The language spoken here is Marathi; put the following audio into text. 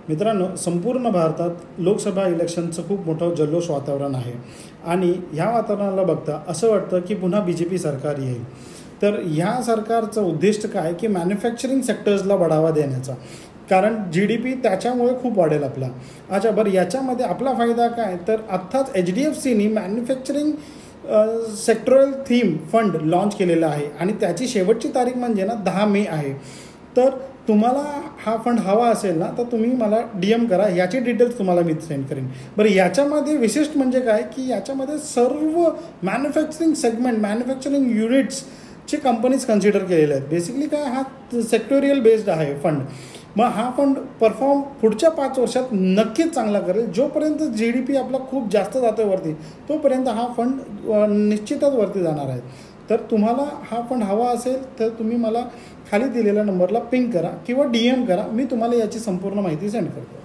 मित्रांनो, संपूर्ण भारतात लोकसभा इलेक्शनचं खूप मोठं जल्लोष वातावरण आहे आणि ह्या वातावरणाला बघता असं वाटतं की पुन्हा BJP सरकार येईल. तर ह्या सरकारचं उद्दिष्ट काय की मॅन्युफॅक्चरिंग सेक्टर्सला बढावा देण्याचा, कारण GDP त्याच्यामुळे खूप वाढेल आपला. अच्छा बरं, याच्यामध्ये आपला फायदा काय, तर आत्ताच HDFCनी manufacturing sectoral theme fund launch केलेला आहे आणि त्याची शेवटची तारीख म्हणजे 10 मे आहे. तर तुम्हाला हा फंड हवा असेल ना, तर तुम्ही मला DM करा, याची डिटेल्स तुम्हाला मी सेंड करेन. बरं, याच्यामध्ये विशिष्ट म्हणजे काय की याच्यामध्ये सर्व मॅन्युफॅक्चरिंग सेगमेंट, मॅन्युफॅक्चरिंग युनिट्सचे कंपनीज कन्सिडर केलेले आहेत. बेसिकली काय, हा सेक्टोरियल बेस्ड आहे फंड. मग हा फंड परफॉर्म पुढच्या 5 वर्षात नक्कीच चांगला करेल. जोपर्यंत GDP आपला खूप जास्त जातो वरती, तोपर्यंत हा फंड निश्चितच वरती जाणार आहे. तर तुम्हाला हा फंड हवा असेल तर तुम्ही मला खाली दिलेल्या नंबरला पिंग करा किंवा DM करा, मी तुम्हाला याची संपूर्ण माहिती सेंड करतो.